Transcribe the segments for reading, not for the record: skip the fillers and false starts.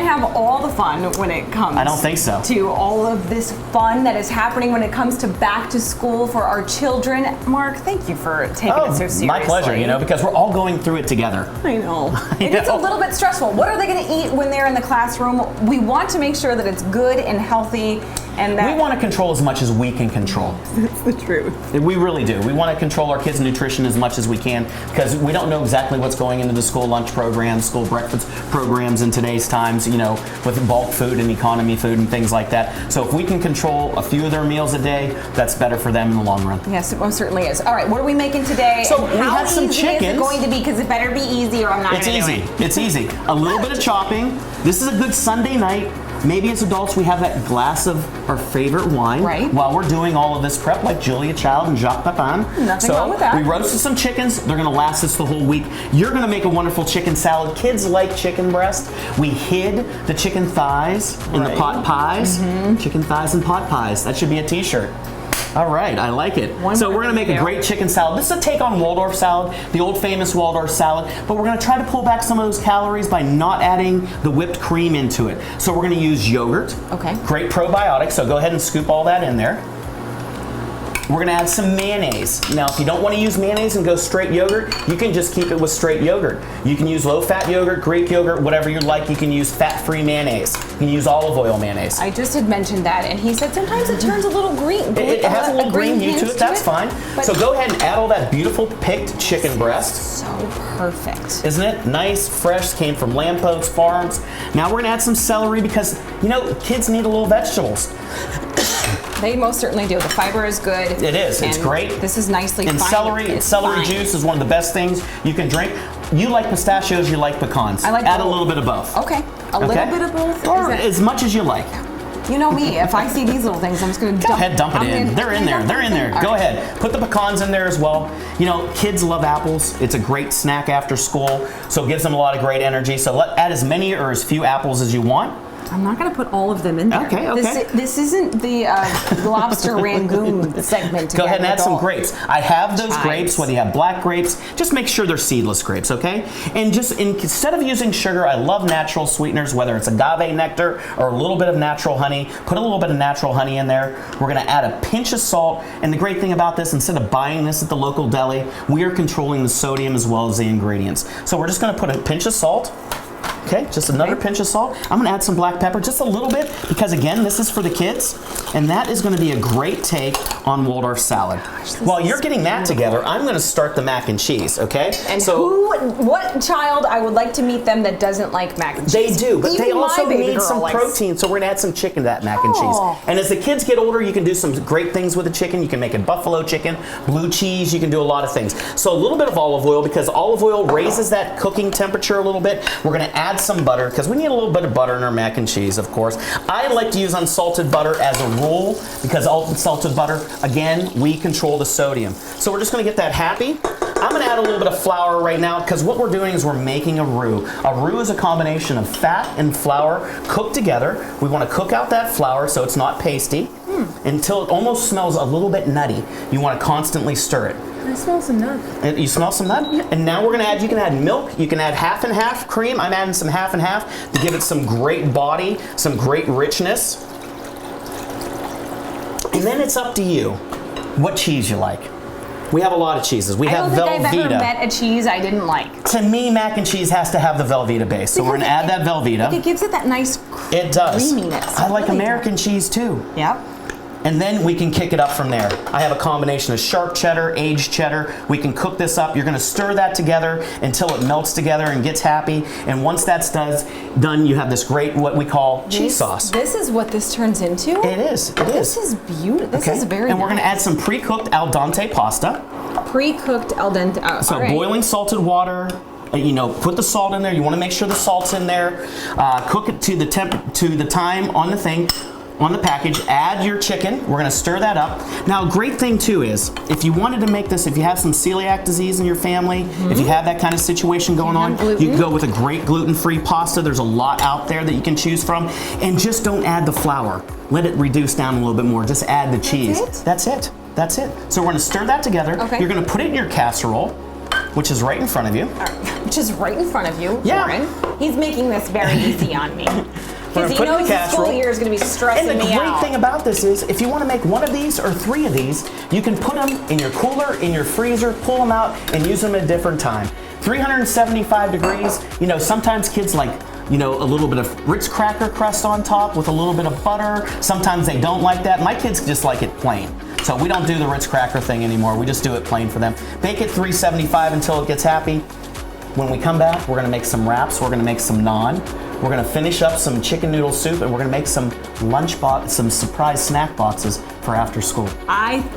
have all the fun when it comes. I don't think so. To all of this fun that is happening when it comes to back to school for our children. Mark, thank you for taking it so seriously. My pleasure, because we're all going through it together. I know. It is a little bit stressful. What are they going to eat when they're in the classroom? We want to make sure that it's good and healthy. And that we want to control as much as we can control. That's the truth. We really do. We want to control our kids' nutrition as much as we can because we don't know exactly what's going into the school lunch programs, school breakfast programs in today's times, with bulk food and economy food and things like that. So if we can control a few of their meals a day, that's better for them in the long run. Yes, it most certainly is. All right, what are we making today? So we have some chickens. How easy is it going to be? Because it better be easy or I'm not going to do it. It's easy. A little bit of chopping. This is a good Sunday night. Maybe as adults we have that glass of our favorite wine while we're doing all of this prep, like Julia Child and Jacques Pepin. Nothing wrong with that. We roasted some chickens. They're going to last us the whole week. You're going to make a wonderful chicken salad. Kids like chicken breast. We hid the chicken thighs in the pot pies. Chicken thighs and pot pies. That should be a t-shirt. All right, I like it. So we're going to make a great chicken salad. This is a take on Waldorf salad, the old famous Waldorf salad, but we're going to try to pull back some of those calories by not adding the whipped cream into it. So we're going to use yogurt. Okay. Great probiotic, so go ahead and scoop all that in there. We're going to add some mayonnaise. Now, if you don't want to use mayonnaise and go straight yogurt, you can just keep it with straight yogurt. You can use low-fat yogurt, Greek yogurt, whatever you like. You can use fat-free mayonnaise. You can use olive oil mayonnaise. I just had mentioned that, and he said sometimes it turns a little green. It has a little green hue to it. That's fine. So go ahead and add all that beautiful picked chicken breast. So perfect. Isn't it? Nice, fresh, came from Lamppost Farms. Now we're going to add some celery because, kids need a little vegetables. They most certainly do. The fiber is good. It is. It's great. This is nicely and fine. Celery juice is one of the best things you can drink. You like pistachios, you like pecans. I like Add both. a little bit of both. Okay. A little bit of both? Or as much as you like. You know me. If I see these little things, I'm just going to Go ahead, dump it in. They're in there. They're in there. Go ahead. Put the pecans in there as well. Kids love apples. It's a great snack after school, so it gives them a lot of great energy. So add as many or as few apples as you want. I'm not going to put all of them in there. Okay. This isn't the lobster Rangoon segment. Go ahead and add some grapes. I have those grapes, whether you have black grapes, just make sure they're seedless grapes, okay? And instead of using sugar, I love natural sweeteners, whether it's agave nectar or a little bit of natural honey. Put a little bit of natural honey in there. We're going to add a pinch of salt. And the great thing about this, instead of buying this at the local deli, we are controlling the sodium as well as the ingredients. So we're just going to put a pinch of salt. Okay, just another pinch of salt. I'm gonna add some black pepper, just a little bit, because again, this is for the kids, and that is gonna be a great take on Waldorf salad. While you're getting that together, I'm gonna start the mac and cheese, okay? And what child I would like to meet them that doesn't like mac and cheese? They do, but they also need some likes protein, so we're gonna add some chicken to that mac and cheese. And as the kids get older, you can do some great things with the chicken. You can make it buffalo chicken, blue cheese, you can do a lot of things. So a little bit of olive oil, because olive oil raises that cooking temperature a little bit. We're gonna add some butter, because we need a little bit of butter in our mac and cheese, of course. I like to use unsalted butter as a rule, because unsalted butter, again, we control the sodium. So we're just gonna get that happy. I'm gonna add a little bit of flour right now, because what we're doing is we're making a roux. A roux is a combination of fat and flour cooked together. We wanna cook out that flour so it's not pasty until it almost smells a little bit nutty. You wanna constantly stir it. I smell some nut. You smell some nut? Yeah. And now we're gonna add, you can add milk, you can add half and half cream. I'm adding some half and half to give it some great body, some great richness. And then it's up to you what cheese you like. We have a lot of cheeses. We have Velveeta. I don't think I've ever met a cheese I didn't like. To me, mac and cheese has to have the Velveeta base. So we're gonna add that Velveeta. It gives it that nice It does. creaminess. I like American cheese too. Yep. And then we can kick it up from there. I have a combination of sharp cheddar, aged cheddar. We can cook this up. You're gonna stir that together until it melts together and gets happy. And once that's done, you have this great, what we call cheese sauce. This is what this turns into? It is, it is. This is beautiful. This is very And we're gonna add some pre-cooked al dente pasta. Pre-cooked al dente, So boiling salted water. Put the salt in there. You wanna make sure the salt's in there. Cook it to the time on the thing. On the package, add your chicken. We're gonna stir that up. Now, a great thing too is, if you wanted to make this, if you have some celiac disease in your family, if you have that kind of situation going on, you can go with a great gluten-free pasta. There's a lot out there that you can choose from. And just don't add the flour. Let it reduce down a little bit more. Just add the cheese. That's it. That's it. So we're gonna stir that together. Okay. You're gonna put it in your casserole, which is right in front of you. which is right in front of you, Yeah. Lauren. He's making this very easy on me. Because he put it in knows the the school casserole. year is going to be stressing And the me great out. thing about this is, if you want to make one of these or 3 of these, you can put them in your cooler, in your freezer, pull them out, and use them at a different time. 375 degrees, you know, sometimes kids like, you know, a little bit of Ritz cracker crust on top with a little bit of butter. Sometimes they don't like that. My kids just like it plain. So we don't do the Ritz cracker thing anymore. We just do it plain for them. Bake it 375 until it gets happy. When we come back, we're gonna make some wraps. We're gonna make some naan. We're gonna finish up some chicken noodle soup, and we're gonna make some some surprise snack boxes for after school.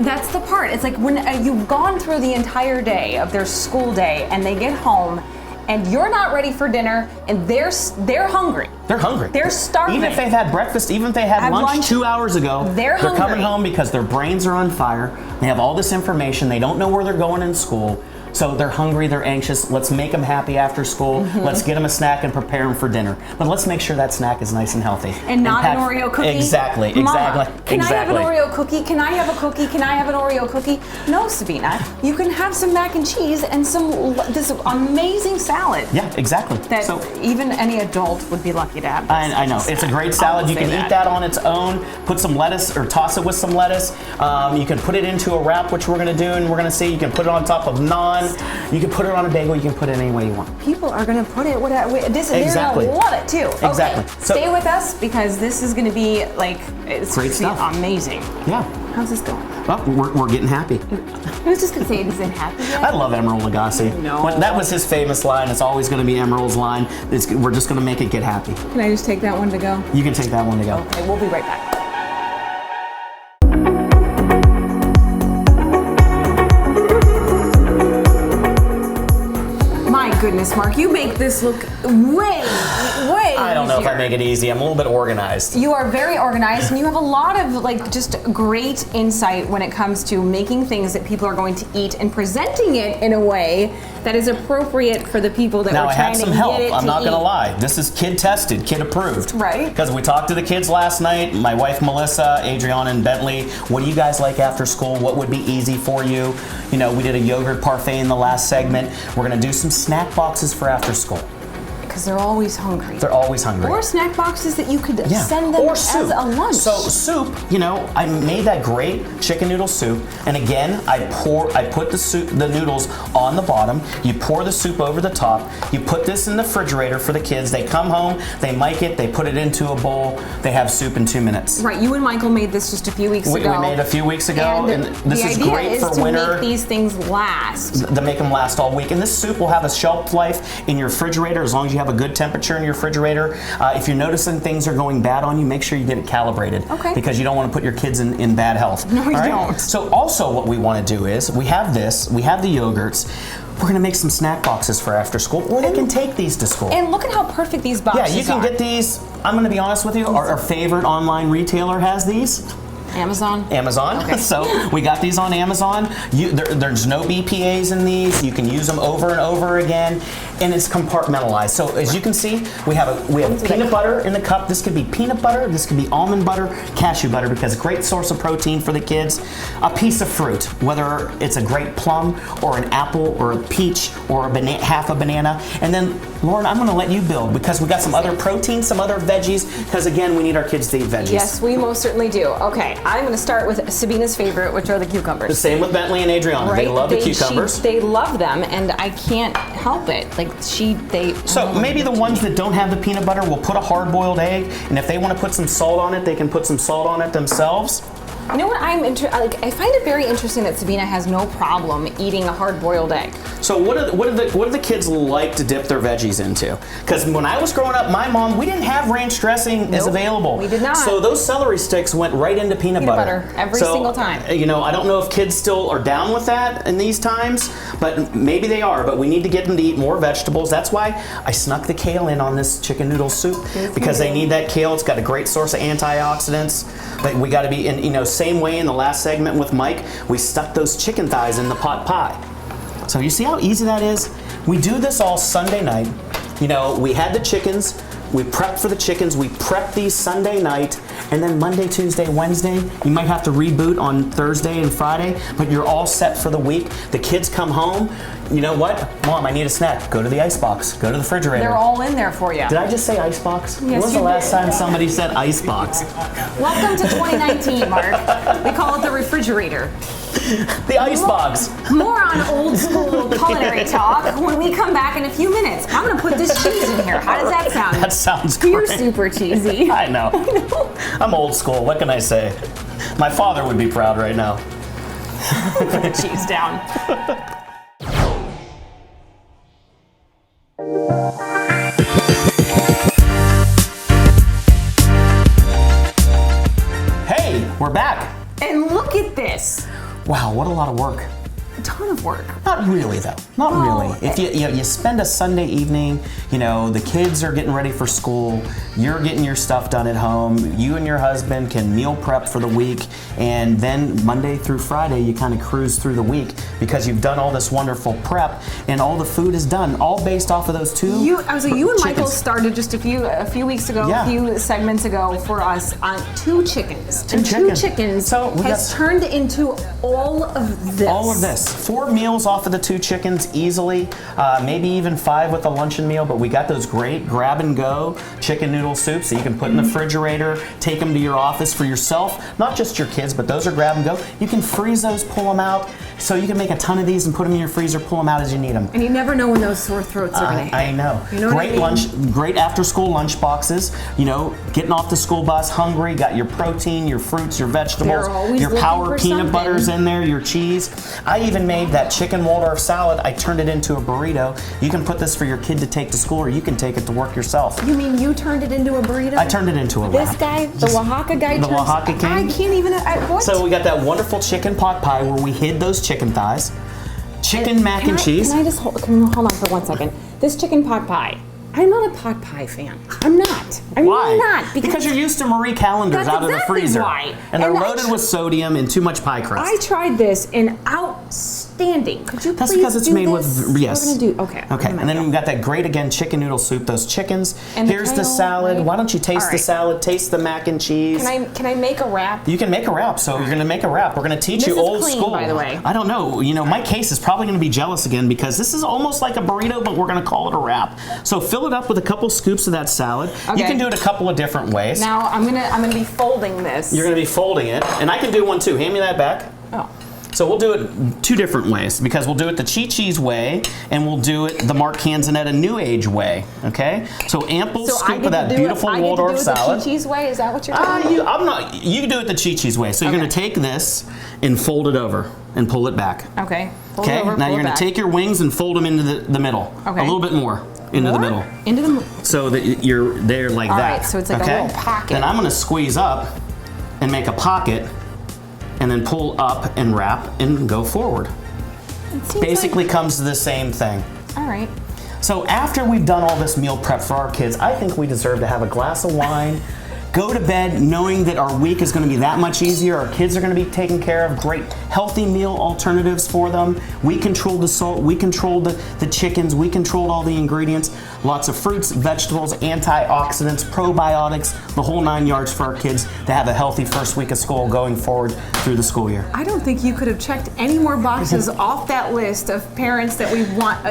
That's the part. It's like when you've gone through the entire day of their school day and they get home and you're not ready for dinner and they're hungry. They're hungry. They're starving. Even if they've had breakfast, even if they had lunch 2 hours ago, they're coming hungry. home because their brains are on fire. They have all this information. They don't know where they're going in school. So they're hungry, they're anxious. Let's make them happy after school. Let's get them a snack and prepare them for dinner. But let's make sure that snack is nice and healthy. And not an Oreo cookie? Exactly, Mama, exactly. Can I have an Oreo cookie? Can I have a cookie? Can I have an Oreo cookie? No, Sabina. You can have some mac and cheese and this amazing salad. Yeah, exactly. That even any adult would be lucky to have this. I know. It's a great salad. You can eat that on its own. Put some lettuce or toss it with some lettuce. You can put it into a wrap, which we're going to do, and we're going to see. You can put it on top of naan. You can put it on a bagel. You can put it any way you want. People are going to put it. Exactly. They're going to love it too. Exactly. Okay, stay with us because this is going to be like it's great stuff. Amazing. Yeah. How's this going? Well, we're getting happy. I was just going to say, is it happy yet? I love Emeril Lagasse. No. That was his famous line. It's always going to be Emeril's line. We're just going to make it get happy. Can I just take that one to go? You can take that one to go. Okay, we'll be right back. Goodness, Mark, you make this look way I don't know if I easier. make it easy. I'm a little bit organized. You are very organized, and you have a lot of just great insight when it comes to making things that people are going to eat and presenting it in a way that is appropriate for the people that Now, we're I trying had to some get help. it I'm to not going to eat. lie. This is kid tested, kid approved. Right. Because we talked to the kids last night. My wife Melissa, Adriana, and Bentley. What do you guys like after school? What would be easy for you? You know, we did a yogurt parfait in the last segment. We're going to do some snack boxes for after school. Because they're always hungry. They're always hungry. Or snack boxes that you could send them or as soup. a lunch. So soup, you know, I made that great chicken noodle soup, and again, I put the noodles on the bottom. You pour the soup over the top. You put this in the refrigerator for the kids. They come home, they mic it, they put it into a bowl. They have soup in 2 minutes. Right, you and Michael made this just a few weeks ago. We made it a few weeks ago, and this is great for winter. To make these things last. To make them last all week. And this soup will have a shelf life in your refrigerator as long as you have a good temperature in your refrigerator. If you're noticing things are going bad on you, make sure you get it calibrated. Okay. Because you don't want to put your kids in bad health. No, you All right? don't. So also what we want to do is, we have this, we have the yogurts. We're going to make some snack boxes for after school, or they can take these to school. And look at how perfect these boxes are. Yeah, you can get these. I'm going to be honest with you, our favorite online retailer has these. Amazon? Okay. So we got these on Amazon. There's no BPAs in these. You can use them over and over again, and it's compartmentalized. So as you can see, we have peanut butter in the cup. This could be peanut butter. This could be almond butter, cashew butter, because great source of protein for the kids. A piece of fruit, whether it's a great plum or an apple or a peach or half a banana. And then, Lauren, I'm going to let you build because we got some other protein, some other veggies, because again, we need our kids to eat veggies. Yes, we most certainly do. Okay, I'm going to start with Sabina's favorite, which are the cucumbers. The same with Bentley and Adriana. Right? They love the cucumbers. They love them, and I can't help it. So maybe the ones that don't have the peanut butter will put a hard-boiled egg, and if they want to put some salt on it, they can put some salt on it themselves. You know what I find it very interesting that Sabina has no problem eating a hard-boiled egg. So what do the kids like to dip their veggies into? Because when I was growing up, my mom, we didn't have ranch dressing as available. We did not. So those celery sticks went right into peanut butter every single time. You know, I don't know if kids still are down with that in these times, but maybe they are. But we need to get them to eat more vegetables. That's why I snuck the kale in on this chicken noodle soup, because they need that kale. It's got a great source of antioxidants. But we got to be in, same way in the last segment with Mike, we stuck those chicken thighs in the pot pie. So you see how easy that is? We do this all Sunday night. You know, we had the chickens. We prep for the chickens. We prep these Sunday night, and then Monday, Tuesday, Wednesday, you might have to reboot on Thursday and Friday, but you're all set for the week. The kids come home. You know what? Mom, I need a snack. Go to the icebox. Go to the refrigerator. They're all in there for you. Did I just say icebox? Yes, When was the you last did. time somebody said icebox? Welcome to 2019, Mark. We call it the refrigerator. The icebox. More on old school culinary talk when we come back in a few minutes. I'm going to put this cheese in here. How does that sound? That sounds You're great. super cheesy. I know. I'm old school. What can I say? My father would be proud right now. Put the cheese down. Hey, we're back. And look at this. Wow, what a lot of work. A ton of work. Not really, though. Not Well, really. If you spend a Sunday evening, the kids are getting ready for school, you're getting your stuff done at home, you and your husband can meal prep for the week, and then Monday through Friday, you kind of cruise through the week because you've done all this wonderful prep, and all the food is done, all based off of those two You and Michael chickens. started just a few weeks ago, Yeah. a few segments ago for us on 2 chickens. And chicken. 2 chickens So we has got- turned into all of this. All of this. 4 meals off of the 2 chickens easily, maybe even 5 with a luncheon meal, but we got those great grab and go chicken noodle soups that you can put in the refrigerator, take them to your office for yourself, not just your kids, but those are grab and go. You can freeze those, pull them out, so you can make a ton of these and put them in your freezer, pull them out as you need them. And you never know when those sore throats are going to hit. I know. You know what I mean? Great after school lunch boxes. Getting off the school bus hungry, got your protein, your fruits, your vegetables, They're always your looking power for peanut something. butters in there, your cheese. I even made that chicken Waldorf salad. I turned it into a burrito. You can put this for your kid to take to school, or you can take it to work yourself. You mean you turned it into a burrito? I turned it into a This wrap. guy, the Oaxaca guy, The Oaxaca king? I can't even. What? So we got that wonderful chicken pot pie where we hid those chicken thighs, chicken mac and cheese. Can I just hold on for 1 second? This chicken pot pie. I'm not a pot pie fan. I'm not. I'm Why? really not. Because you're used to Marie Callender's That's out of the exactly freezer. why. And they're And loaded with sodium and too much pie crust. I tried this and outstanding. Could you That's please because it's do made this? with, yes. We're gonna do, okay. Okay, Oh my and then God. we've got that great, again, chicken noodle soup, those chickens. And the Here's the kale, salad. right? Why don't you taste All the right. salad, taste the mac and cheese. Can I make a wrap? You can make a wrap, so you're going to make a wrap. We're going to teach This you is old clean, school. by the way. I don't know. My case is probably going to be jealous again because this is almost like a burrito, but we're going to call it a wrap. So fill it up with a couple scoops of that salad. You Okay. can do it a couple of different ways. Now I'm gonna be folding this. You're going to be folding it, and I can do one too. Hand me that back. Oh. So we'll do it 2 different ways because we'll do it the Chi-Chi's way and we'll do it the Mark Canzonetta New Age way. Okay? So ample So I scoop get of that to do beautiful it, I get to Waldorf do it salad. the Chi-Chi's way? Is that what you're telling me? You can do it the Chi-Chi's way. So you're Okay. going to take this and fold it over and pull it back. Okay. Fold it Okay? over, Now pull you're it going back. to take your wings and fold them into the middle. Okay. A little bit more into the More? middle. Into the. So that you're there like All that. right, so it's like a okay? little pocket. Then I'm going to squeeze up and make a pocket and then pull up and wrap and go forward. It seems Basically comes to the same thing. Like, all right. So after we've done all this meal prep for our kids, I think we deserve to have a glass of wine, go to bed knowing that our week is going to be that much easier. Our kids are going to be taken care of. Great healthy meal alternatives for them. We controlled the salt. We controlled the chickens. We controlled all the ingredients. Lots of fruits, vegetables, antioxidants, probiotics, the whole 9 yards for our kids to have a healthy first week of school going forward through the school year. I don't think you could have checked any more boxes off that list of parents that we want.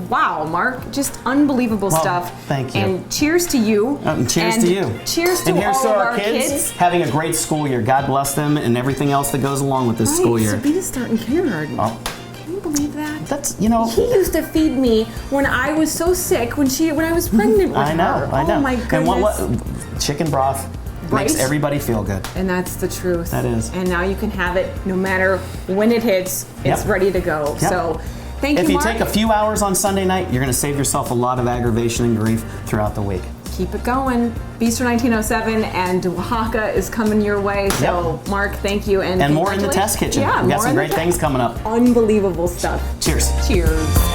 Wow, Mark, just unbelievable Well, stuff. thank you. And cheers to you. Cheers to you. Cheers to and here's all to of our our kids having a great school year. God bless them and everything else that goes along with this Right, school year. Sabina's starting kindergarten. Oh, Can you believe that? that's He used to feed me when I was so sick when I was pregnant with I know, her. I know. Oh my goodness. And what chicken broth makes Right? everybody feel good. And that's the truth. That is. And now you can have it no matter when it hits. It's Yep. ready to go. Yep. So, thank If you, you Mark. take a few hours on Sunday night, you're going to save yourself a lot of aggravation and grief throughout the week. Keep it going. Bistro 1907 and Oaxaca is coming your way. So, Yep. Mark, thank you. And more in the test kitchen. Yeah, We've got more some in the great things coming up. Unbelievable stuff. Cheers. Cheers.